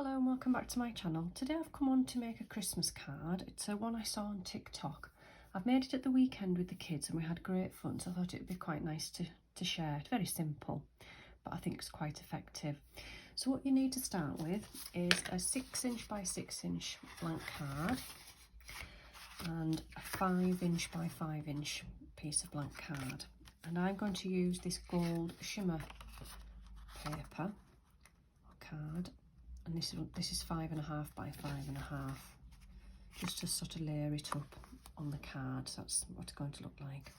Hello and welcome back to my channel. Today I've come on to make a Christmas card. It's one I saw on TikTok. I've made it at the weekend with the kids and we had great fun, so I thought it'd be quite nice to share. It's very simple, but I think it's quite effective. So what you need to start with is a 6" by 6" blank card and a 5" by 5" piece of blank card. And I'm going to use this gold shimmer paper card. And this is 5.5 by 5.5, just to sort of layer it up on the card. So that's what it's going to look like.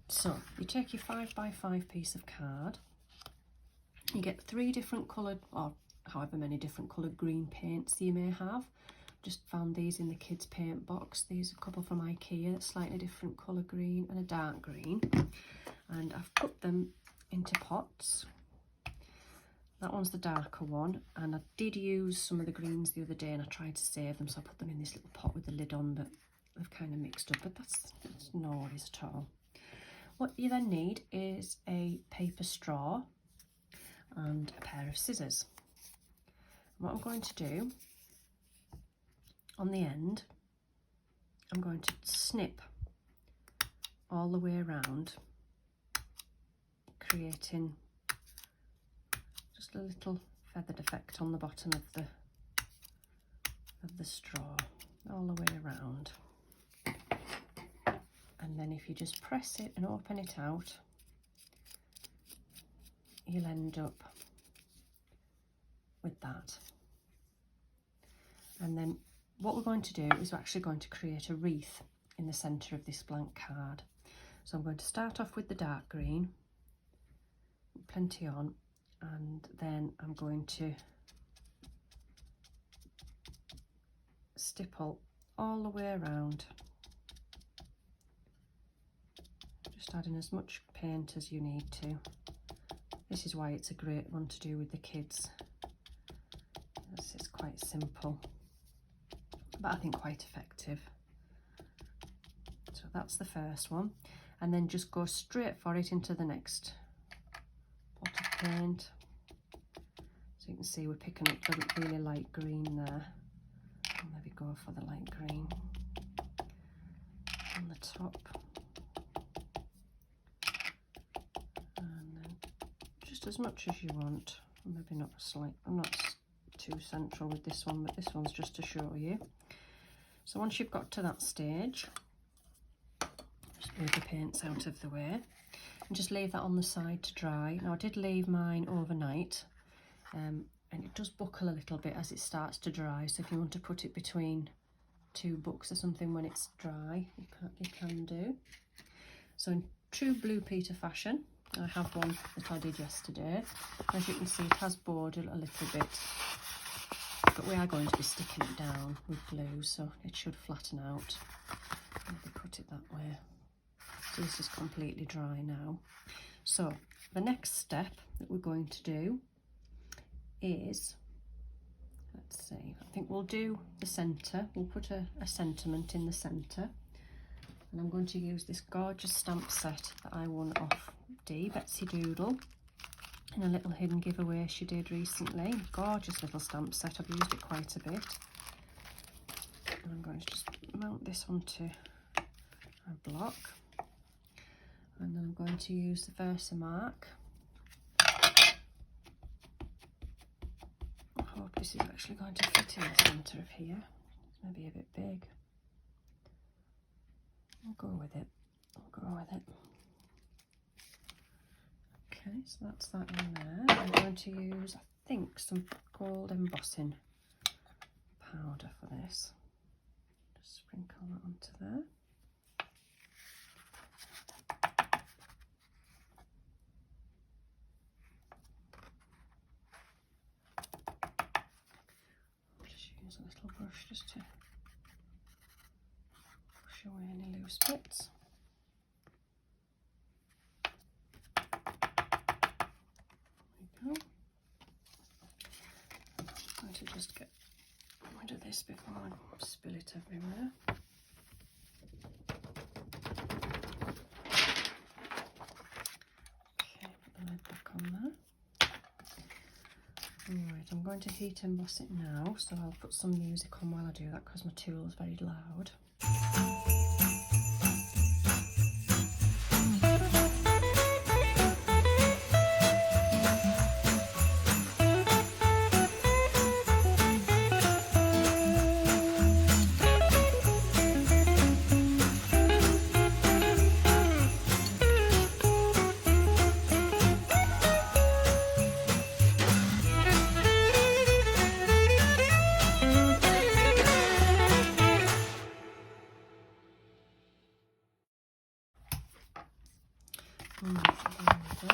So you take your 5 by 5 piece of card. You get 3 different coloured, or however many different coloured green paints you may have. Just found these in the kids' paint box. These are a couple from IKEA, slightly different colour green and a dark green. And I've put them into pots. That one's the darker one, and I did use some of the greens the other day and I tried to save them, so I put them in this little pot with the lid on, but they've kind of mixed up, but that's no worries at all. What you then need is a paper straw and a pair of scissors. And what I'm going to do, on the end, I'm going to snip all the way around, creating just a little feathered effect on the bottom of the straw, all the way around. And then if you just press it and open it out, you'll end up with that. And then what we're going to do is we're actually going to create a wreath in the centre of this blank card. So I'm going to start off with the dark green, plenty on, and then I'm going to stipple all the way around, just adding as much paint as you need to. This is why it's a great one to do with the kids. It's quite simple, but I think quite effective. So that's the first one, and then just go straight for it into the next pot of paint. So you can see we're picking up the really light green there. I'll maybe go for the light green on the top. And then just as much as you want. Maybe not I'm not too central with this one, but this one's just to show you. So once you've got to that stage, just move the paints out of the way and just leave that on the side to dry. Now I did leave mine overnight, and it does buckle a little bit as it starts to dry, so if you want to put it between 2 books or something when it's dry, you can do. So in true Blue Peter fashion, I have one that I did yesterday. As you can see, it has bordered a little bit, but we are going to be sticking it down with glue, so it should flatten out. Maybe put it that way. So this is completely dry now. So the next step that we're going to do is, let's see, I think we'll do the centre. We'll put a sentiment in the centre, and I'm going to use this gorgeous stamp set that I won off Betsy Doodle in a little hidden giveaway she did recently. Gorgeous little stamp set. I've used it quite a bit, and I'm going to just mount this onto a block, and then I'm going to use the Versamark. I hope this is actually going to fit in the centre of here. It's maybe a bit big. I'll go with it. Okay, so that's that in there. I'm going to use, I think, some gold embossing powder for this. Just sprinkle that onto there. Use a little brush just to push away any loose bits. There we go. I'm going to just get rid of this before I spill it everywhere. Okay, put the lid back on there. Alright, Right, I'm going to heat emboss it now, so I'll put some music on while I do that because my tool is very loud. There we go. So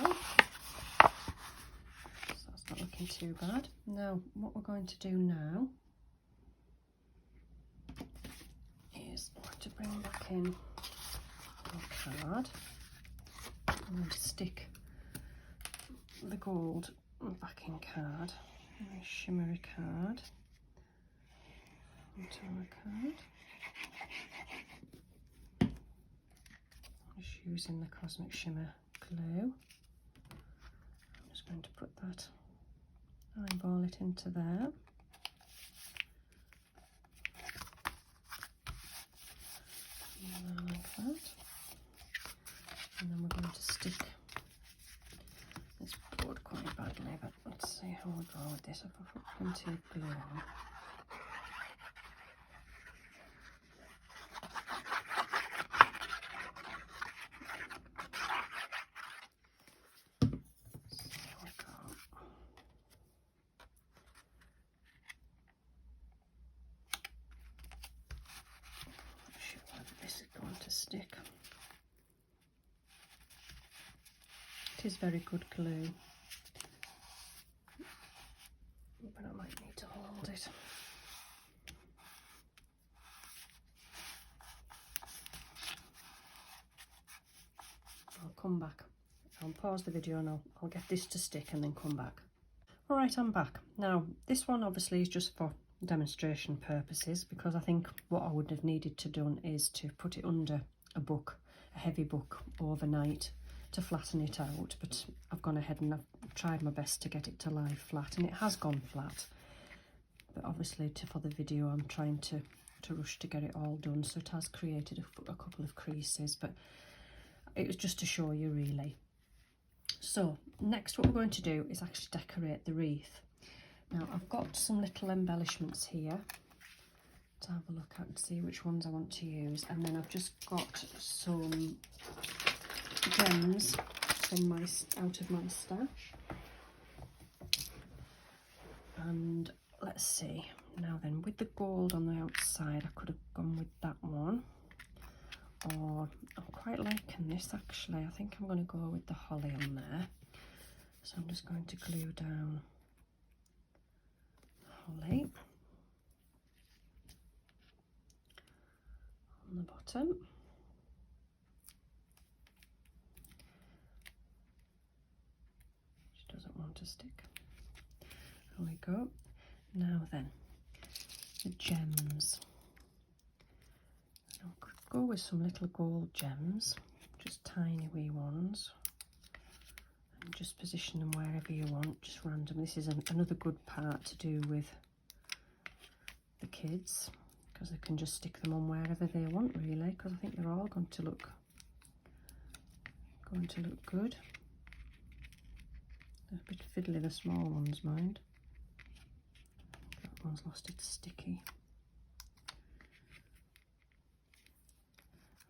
that's not looking too bad. Now, what we're going to do now is I'm going to bring back in our card. I'm going to stick the gold backing card, a shimmery card, onto our card. Just using the Cosmic Shimmer glue. I'm just going to put that, eyeball it into there. Like that. And then we're going to stick this board quite badly, but let's see how we go with this. If I put plenty of glue on. Stick. It is very good glue, but I might need to hold it. I'll come back. I'll pause the video and I'll get this to stick and then come back. Alright, I'm back. Now, this one obviously is just for demonstration purposes, because I think what I would have needed to done is to put it under a book, a heavy book, overnight to flatten it out, but I've gone ahead and I've tried my best to get it to lie flat, and it has gone flat, but obviously for the video I'm trying to rush to get it all done, so it has created a couple of creases, but it was just to show you really. So next what we're going to do is actually decorate the wreath. Now I've got some little embellishments here to have a look at and see which ones I want to use, and then I've just got some gems from out of my stash. And let's see, now then, with the gold on the outside I could have gone with that one, or I'm quite liking this actually. I think I'm going to go with the holly on there, so I'm just going to glue down holly on the bottom. She doesn't want to stick. There we go. Now then, the gems. I could go with some little gold gems, just tiny wee ones, and just position them wherever you want, just random. This is another good part to do with the kids, because they can just stick them on wherever they want really, because I think they're all going to look good. They're a bit fiddly, the small ones, mind. That one's lost its sticky.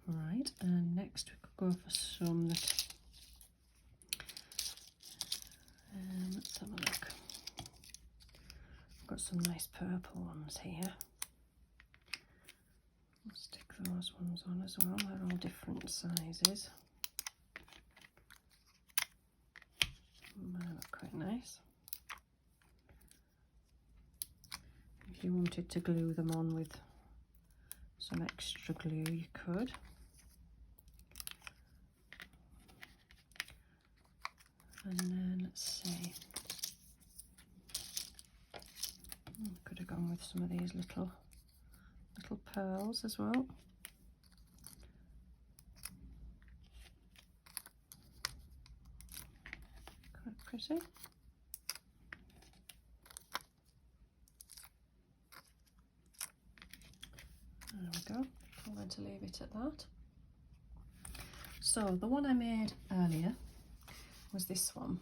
Right, and next we could go for some that, let's have a look. I've got some nice purple ones here. I'll stick those ones on as well. They're all different sizes. They look quite nice. If you wanted to glue them on with some extra glue, you could. And then let's see, could have gone with some of these little pearls as well. Quite pretty. to leave it at that. So the one I made earlier was this one,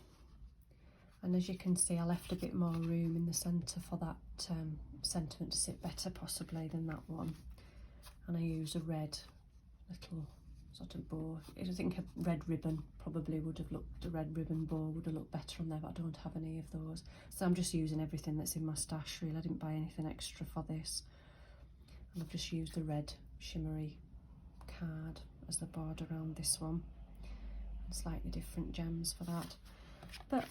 and as you can see I left a bit more room in the centre for that sentiment to sit better possibly than that one, and I use a red little sort of bow. I think a red ribbon probably would have looked, a red ribbon bow would have looked better on there, but I don't have any of those, so I'm just using everything that's in my stash really. I didn't buy anything extra for this, and I've just used the red shimmery card as the border around this one, and slightly different gems for that, but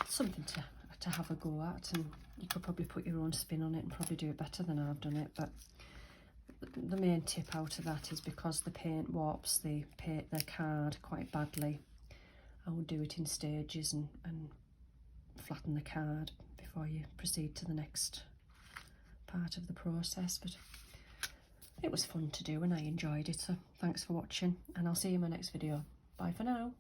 something to have a go at, and you could probably put your own spin on it and probably do it better than I've done it. But the main tip out of that is because the paint warps the card quite badly, I would do it in stages and flatten the card before you proceed to the next part of the process. But it was fun to do and I enjoyed it, so thanks for watching, and I'll see you in my next video. Bye for now.